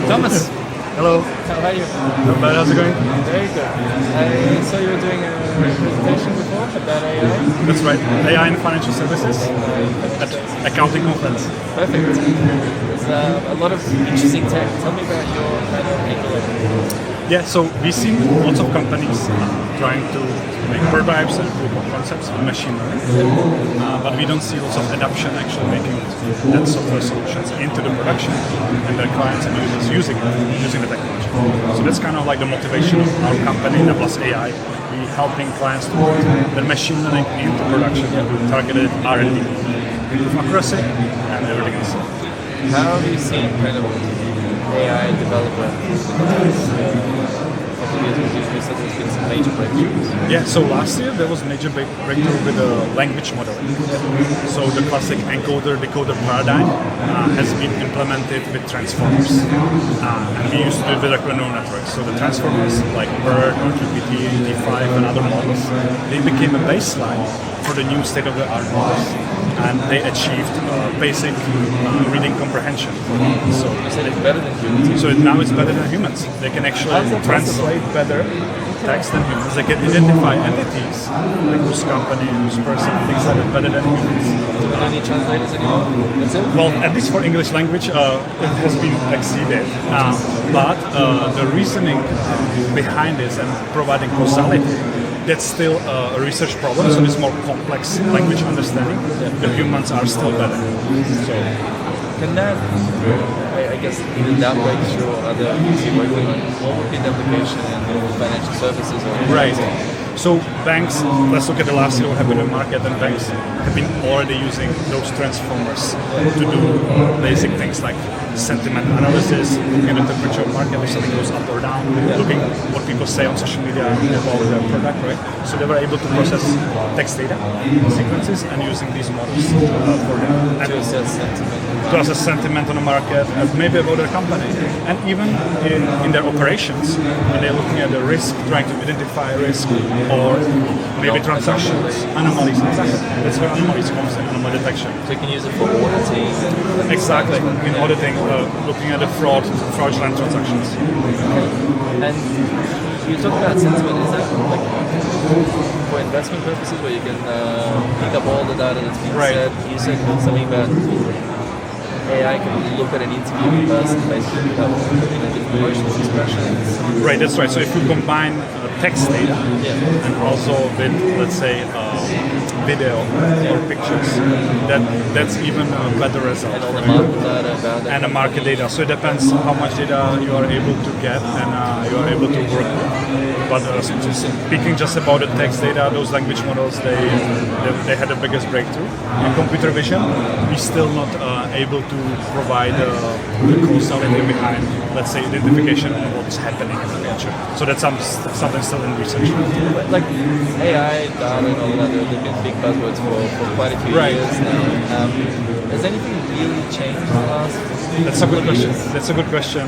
Thomas, Hello. how are you? Not bad. How's it going? Very good. I saw you were doing a presentation before about AI. That's right. AI in financial services at accounting conference. Perfect. There's a lot of interesting tech. Tell me about your kind of angle of it. Yeah. So we've seen lots of companies trying to make prototypes and proof of concepts in machine learning, but we don't see lots of adoption actually making that software solutions into the production and their clients and users using the technology. So that's kind of like the motivation of our company, Nablas AI. We helping clients to put the machine learning into production with targeted R&D, improve accuracy, and everything else. How have you seen kind of AI development in the last couple of years? You said there's been some major breakthroughs. Yeah, so last year there was major breakthrough with the language modeling. So the classic encoder-decoder paradigm has been implemented with transformers. And we used to do it with neural networks. So the transformers like BERT or GPT, D5 and other models, they became a baseline for the new state-of-the-art models. And they achieved basic reading comprehension. So You said it's better than humans. So now it's better than humans. They can actually translate better text than humans. They can identify entities, like whose company, whose person, things like that, better than humans. Do we don't need translators anymore? That's it? Well, at least for English language, it has been exceeded. But the reasoning behind this and providing causality, that's still a research problem, so it's more complex language understanding. The humans are still better. So, Can that, I guess, either that breakthrough or other things you're working on, what would be the application in financial services or right. So banks, let's look at the last year what happened in the market, and banks have been already using those transformers to do basic things like sentiment analysis, looking at the temperature of market, if something goes up or down, looking what people say on social media about their product, right? So they were able to process text data, sequences, and using these models for them. And to assess sentiment? To assess sentiment on the market, maybe about their company. And even in their operations, when they're looking at the risk, trying to identify risk, or maybe transactions, anomalies. Exactly. That's where anomalies comes in, anomaly detection. So you can use it for auditing? Exactly. In auditing, looking at the fraudulent transactions. And you talk about sentiment, is that like for investment purposes where you can pick up all the data that's being said? You said something about AI can look at an interview person basically pick up different emotional expressions. Right, that's right. So if you combine text data and also with, let's say, video or pictures, that's even a better result. And all the market data about that. And the market data. So it depends how much data you are able to get and you are able to work with. But speaking just about the text data, those language models, they had the biggest breakthrough. In computer vision, we're still not able to provide the causality behind, let's say, identification of what's happening in the future. So that's something still in research. Like AI, data, and all that, they've been big buzzwords for quite a few years now. Has anything really changed in the last? That's a good question. That's a good question.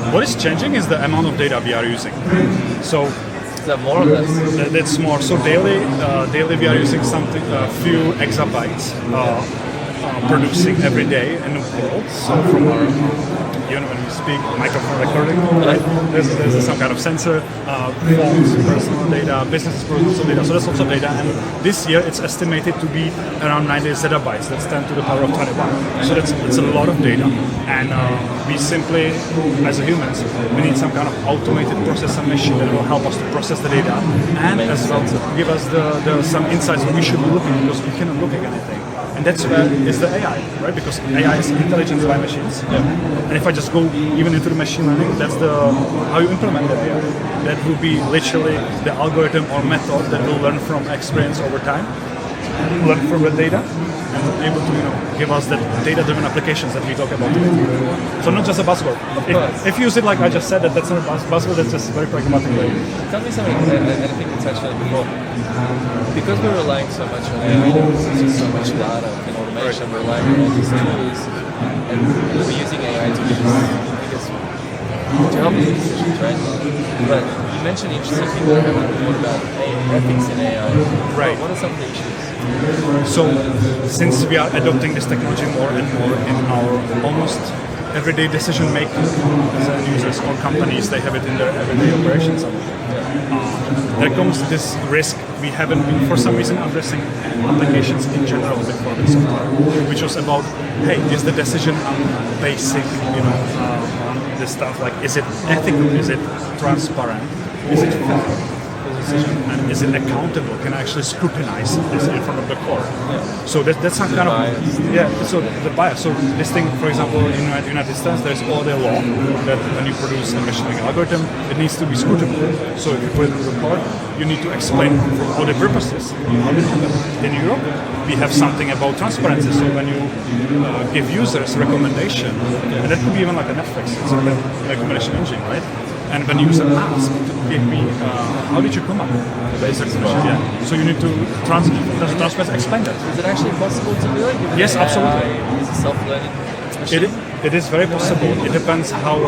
What is changing is the amount of data we are using. So is that more or less? That's more. So daily we are using something, a few exabytes producing every day in the world. So from our, when we speak, microphone recording, right? There's some kind of sensor, phones, personal data, business personal data. So there's lots of data, and this year it's estimated to be around 90 zettabytes. That's 10 to the power of 21. So it's a lot of data, and we simply, as humans, we need some kind of automated processor machine that will help us to process the data, and as well to give us the some insights that we should be looking, because we cannot look at anything. And that's where is the AI, right? Because AI is intelligence by machines. And if I just go even into the machine learning, that's how you implement the AI. That will be literally the algorithm or method that will learn from experience over time, learn from the data, and able to give us that data-driven applications that we talk about today. So not just a buzzword. If you use it like I just said, that's not a buzzword. That's just very pragmatic way. Tell me something, and I think we touched on it before. Because we're relying so much on AI, there's just so much data and automation, we're relying on all these tools, and we're using AI to give us, I guess, to help us with decisions, right? But you mentioned interesting people that haven't thought about ethics in AI. Right. What are some of the issues? So, since we are adopting this technology more and more in our almost everyday decision making as end users or companies, they have it in their everyday operations. There comes this risk we haven't been, for some reason, addressing applications in general before the software, which was about, hey, is the decision basic, this stuff, like, is it ethical, is it transparent, is it fair? And is it accountable? Can I actually scrutinize this in front of the court? Yeah. So that's some kind of So the bias. So this thing, for example, in the United States, there's all the law that when you produce a machine learning algorithm, it needs to be scrutable. So if you put it to the court, you need to explain for all the purposes how it happened. In Europe, we have something about transparency. So when you give users recommendation, and that could be even like a Netflix, it's a recommendation engine, right? And when user asks to give me, how did you come up with this recommendation? Yeah. So you need to transparently explain that. Is it actually possible to do it? Yes, absolutely. Is it self-learning machine? It is very possible. It depends how,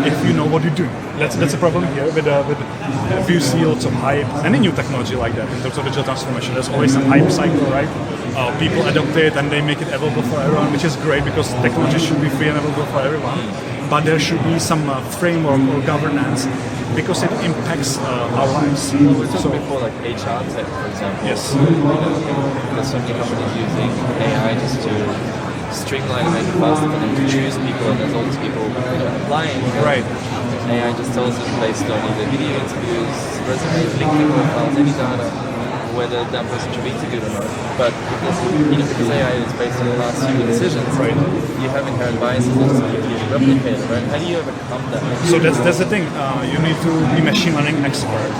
if you know what you're doing. That's a problem here with if you see lots of hype, any new technology like that in terms of digital transformation. There's always some hype cycle, right? People adopt it and they make it available for everyone, which is great because technology should be free and available for everyone. But there should be some framework or governance because it impacts our lives. Well, we talked before, like HR tech, for example. Yes. There's so many companies using AI just to streamline and make it faster for them to choose people, and there's all these people applying. Right. AI just tells them based on either video interviews, resumes, LinkedIn profiles, any data, whether that person should be interviewed or not. But because AI is based on past human decisions, right, you have inherent biases that just keep getting replicated, right? How do you overcome that? So that's the thing. You need to be machine learning expert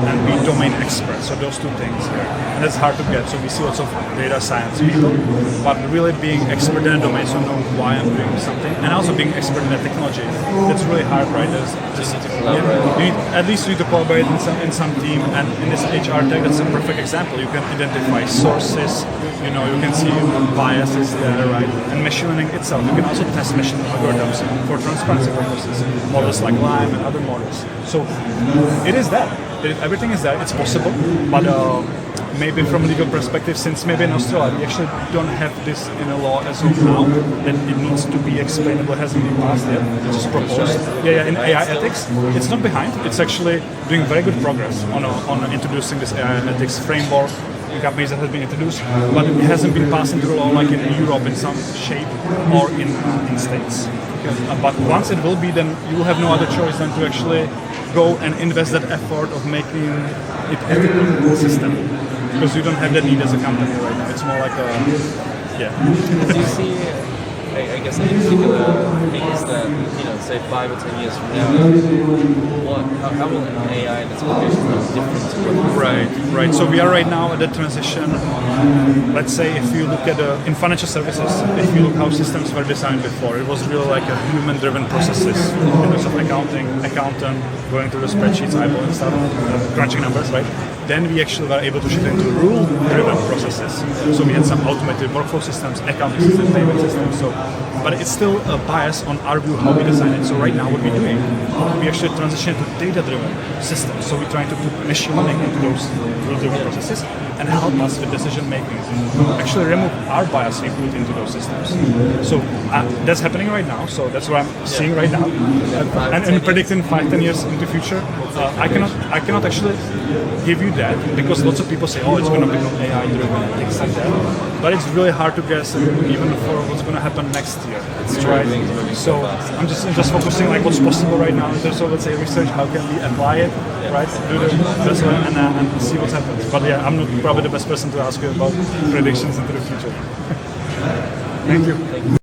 and be domain expert. So those two things here. And that's hard to get. So we see lots of data science people, but really being expert in a domain, so know why I'm doing something, and also being expert in the technology. That's really hard, right? Just need to collaborate. At least you need to collaborate in some team, and in this HR tech, that's a perfect example. You can identify sources, you can see biases there, right? And machine learning itself, you can also test machine algorithms for transparency purposes, models like Lime and other models. So it is that. Everything is there, it's possible, but maybe from a legal perspective, since maybe in Australia we actually don't have this in a law as of now, then it needs to be explainable, hasn't been passed yet, it's just proposed. Yeah, in AI ethics, it's not behind, it's actually doing very good progress on introducing this AI ethics framework in companies that has been introduced, but it hasn't been passed into law like in Europe in some shape or in states. But once it will be, then you will have no other choice than to actually go and invest that effort of making it ethical system, because you don't have that need as a company right now. It's more like Do you see, I guess, any particular things that, say 5 or 10 years from now, how will AI and its applications be different to what? Right. So we are right now at the transition. Let's say if you look at in financial services, if you look how systems were designed before, it was really like a human-driven processes in terms of accountant going through the spreadsheets, eyeballing stuff, crunching numbers, right? Then we actually were able to shift into rule-driven processes. So we had some automated workflow systems, accounting systems, payment systems. But it's still a bias on our view how we design it. So right now what we're doing, we actually transition to data-driven systems. So we're trying to put machine learning into those rule-driven processes and help us with decision making. Actually remove our bias we put into those systems. So that's happening right now. So that's what I'm seeing right now. And predicting 5-10 years into the future. I cannot actually give you that because lots of people say, oh, it's going to become AI driven and things like that. But it's really hard to guess even for what's going to happen next year. It's true. Right? So I'm just focusing like what's possible right now in terms of, let's say, research, how can we apply it, right? Do the best one and see what happens. But yeah, I'm not probably the best person to ask you about predictions into the future. Thank you.